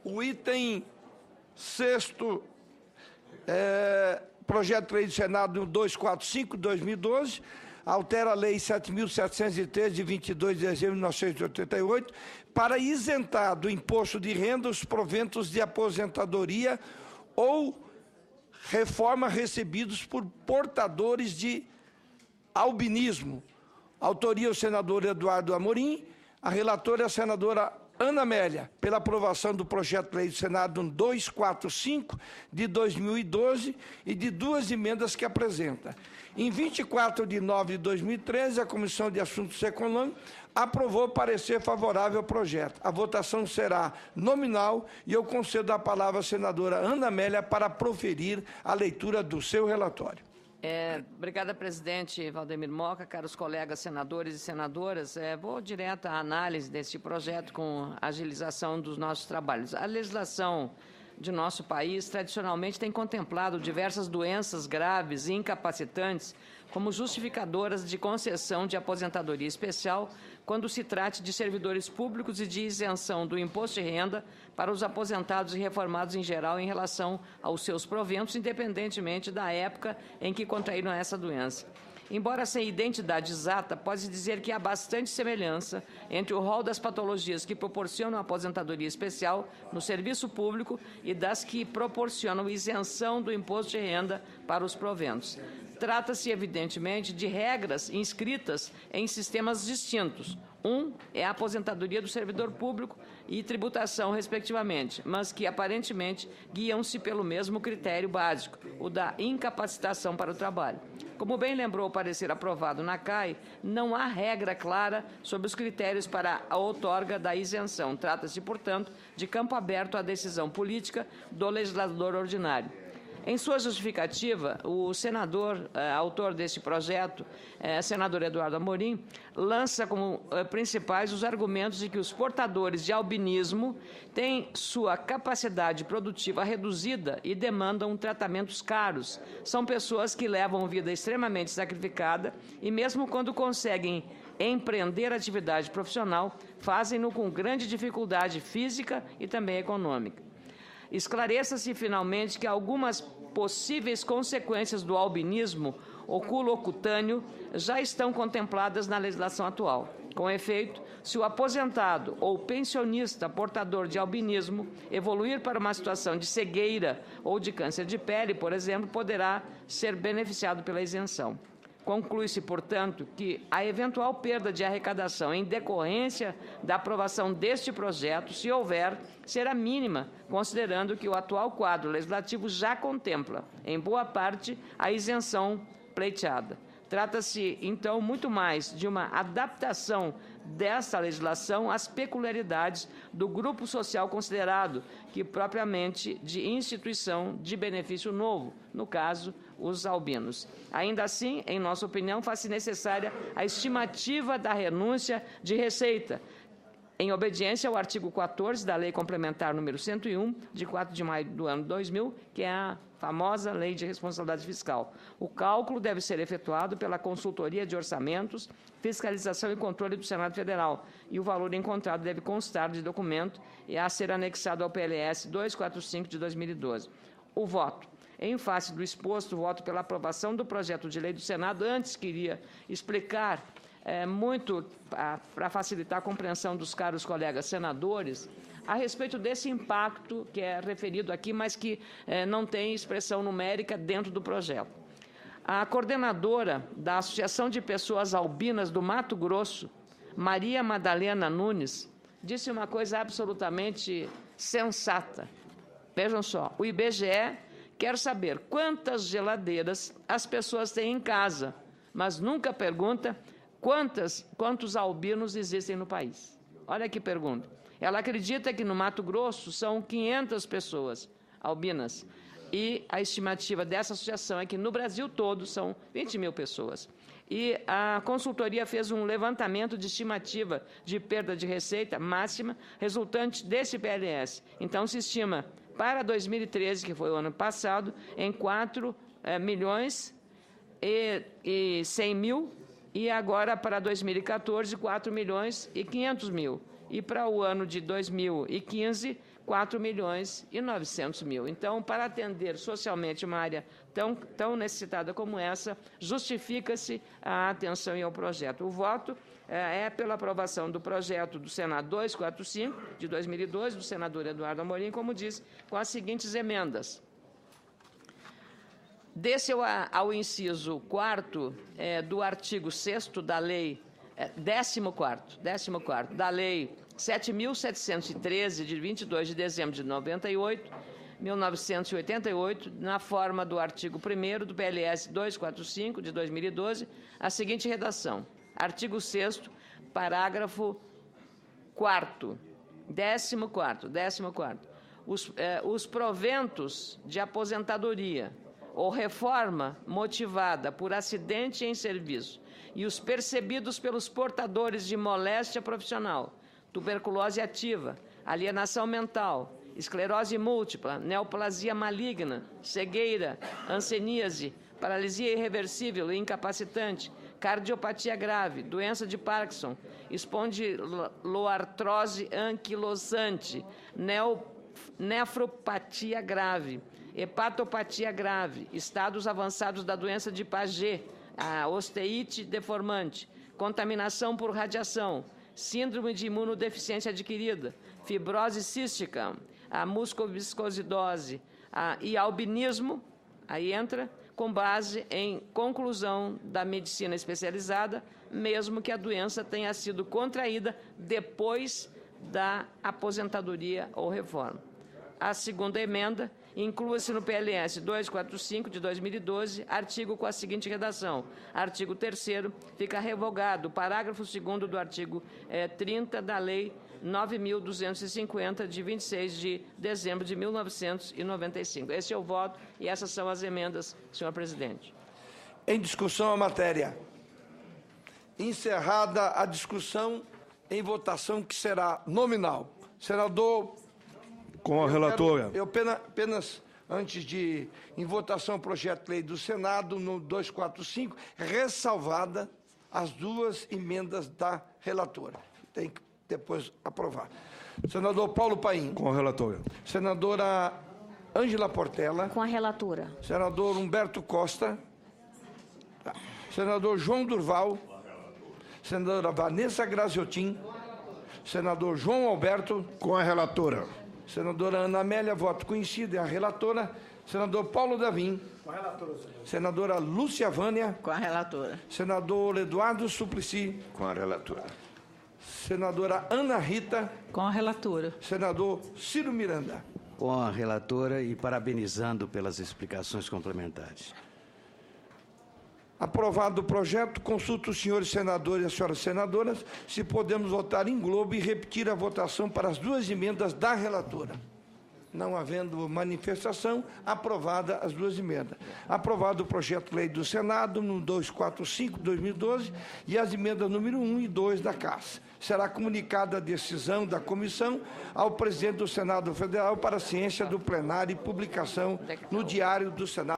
O item 6º, projeto de lei do Senado 245/2012, altera a Lei 7.703, de 22 de dezembro de 1988, para isentar do imposto de renda os proventos de aposentadoria ou reforma recebidos por portadores de albinismo. Autoria o senador Eduardo Amorim, a relatora é a senadora Ana Amélia, pela aprovação do projeto de lei do Senado 245 de 2012 e de duas emendas que apresenta. Em 24 de nove de 2013, a Comissão de Assuntos Econômicos aprovou parecer favorável ao projeto. A votação será nominal e eu concedo a palavra à senadora Ana Amélia para proferir a leitura do seu relatório. Obrigada, presidente Valdemir Moca, caros colegas senadores e senadoras. Vou direto à análise deste projeto com agilização dos nossos trabalhos. A legislação de nosso país tradicionalmente tem contemplado diversas doenças graves e incapacitantes como justificadoras de concessão de aposentadoria especial quando se trate de servidores públicos e de isenção do imposto de renda para os aposentados e reformados em geral em relação aos seus proventos, independentemente da época em que contraíram essa doença. Embora sem identidade exata, pode-se dizer que há bastante semelhança entre o rol das patologias que proporcionam aposentadoria especial no serviço público e das que proporcionam isenção do imposto de renda para os proventos. Trata-se, evidentemente, de regras inscritas em sistemas distintos. Um é a aposentadoria do servidor público e tributação, respectivamente, mas que, aparentemente, guiam-se pelo mesmo critério básico, o da incapacitação para o trabalho. Como bem lembrou o parecer aprovado na CAI, não há regra clara sobre os critérios para a outorga da isenção. Trata-se, portanto, de campo aberto à decisão política do legislador ordinário. Em sua justificativa, o senador, autor deste projeto, senador Eduardo Amorim, lança como principais os argumentos de que os portadores de albinismo têm sua capacidade produtiva reduzida e demandam tratamentos caros. São pessoas que levam vida extremamente sacrificada e, mesmo quando conseguem empreender atividade profissional, fazem-no com grande dificuldade física e também econômica. Esclareça-se, finalmente, que algumas possíveis consequências do albinismo oculocutâneo já estão contempladas na legislação atual. Com efeito, se o aposentado ou pensionista portador de albinismo evoluir para uma situação de cegueira ou de câncer de pele, por exemplo, poderá ser beneficiado pela isenção. Conclui-se, portanto, que a eventual perda de arrecadação em decorrência da aprovação deste projeto, se houver, será mínima, considerando que o atual quadro legislativo já contempla, em boa parte, a isenção pleiteada. Trata-se, então, muito mais de uma adaptação dessa legislação às peculiaridades do grupo social considerado que propriamente de instituição de benefício novo, no caso, os albinos. Ainda assim, em nossa opinião, faz-se necessária a estimativa da renúncia de receita, em obediência ao artigo 14 da Lei Complementar número 101, de 4 de maio do ano 2000, que é a famosa Lei de Responsabilidade Fiscal. O cálculo deve ser efetuado pela Consultoria de Orçamentos, Fiscalização e Controle do Senado Federal, e o valor encontrado deve constar de documento e a ser anexado ao PLS 245 de 2012. O voto. Em face do exposto, voto pela aprovação do projeto de lei do Senado. Antes, queria explicar muito, para facilitar a compreensão dos caros colegas senadores, a respeito desse impacto que é referido aqui, mas que não tem expressão numérica dentro do projeto. A coordenadora da Associação de Pessoas Albinas do Mato Grosso, Maria Madalena Nunes, disse uma coisa absolutamente sensata. Vejam só, o IBGE quer saber quantas geladeiras as pessoas têm em casa, mas nunca pergunta quantos albinos existem no país. Olha que pergunta. Ela acredita que no Mato Grosso são 500 pessoas albinas e a estimativa dessa associação é que no Brasil todo são 20 mil pessoas. E a consultoria fez um levantamento de estimativa de perda de receita máxima resultante desse PLS. Então, se estima para 2013, que foi o ano passado, em 4 milhões e 100 mil, e agora para 2014, 4 milhões e 500 mil. e para o ano de 2015, 4.900.000. Então, para atender socialmente uma área tão necessitada como essa, justifica-se a atenção ao projeto. O voto é pela aprovação do projeto do Senado 245, de 2012, do senador Eduardo Amorim, como disse, com as seguintes emendas. Desse ao inciso 4º do artigo 6º da lei, 14º da lei 7.713, de 22 de dezembro de 1988, na forma do artigo 1º do PLS 245, de 2012, a seguinte redação. Artigo 6º, parágrafo 4º, 14º. Os proventos de aposentadoria ou reforma motivada por acidente em serviço e os percebidos pelos portadores de moléstia profissional, tuberculose ativa, alienação mental, esclerose múltipla, neoplasia maligna, cegueira, hanseníase, paralisia irreversível e incapacitante, cardiopatia grave, doença de Parkinson, espondiloartrose anquilosante, nefropatia grave, hepatopatia grave, estados avançados da doença de Paget, a osteite deformante, contaminação por radiação, síndrome de imunodeficiência adquirida, fibrose cística, a muscoviscosidose e albinismo, aí entra, com base em conclusão da medicina especializada, mesmo que a doença tenha sido contraída depois da aposentadoria ou reforma. A segunda emenda inclua-se no PLS 245, de 2012, artigo com a seguinte redação. Artigo 3º, fica revogado o parágrafo 2º do artigo 30 da Lei 9.250, de 26 de dezembro de 1995. Esse é o voto e essas são as emendas, senhor presidente. Em discussão a matéria. Encerrada a discussão, em votação que será nominal. Senador... Com a relatora. Eu apenas, antes de, em votação, o projeto de lei do Senado, no 245, ressalvada as duas emendas da relatora. Tem que depois aprovar. Senador Paulo Paim. Com a relatora. Senadora Ângela Portela. Com a relatora. Senador Humberto Costa. Senador João Durval. Senadora Vanessa Graziotin. Senador João Alberto. Com a relatora. Senadora Ana Amélia, voto conhecido, é a relatora. Senador Paulo Davim. Com a relatora, senador. Senadora Lúcia Vânia. Com a relatora. Senador Eduardo Suplicy. Com a relatora. Senadora Ana Rita. Com a relatora. Senador Ciro Miranda. Com a relatora e parabenizando pelas explicações complementares. Aprovado o projeto, consulto os senhores senadores e as senhoras senadoras se podemos votar em globo e repetir a votação para as duas emendas da relatora. Não havendo manifestação, aprovada as duas emendas. Aprovado o projeto de lei do Senado, no 245/2012, e as emendas número 1 e 2 da Casa. Será comunicada a decisão da comissão ao presidente do Senado Federal para a ciência do plenário e publicação no Diário do Senado.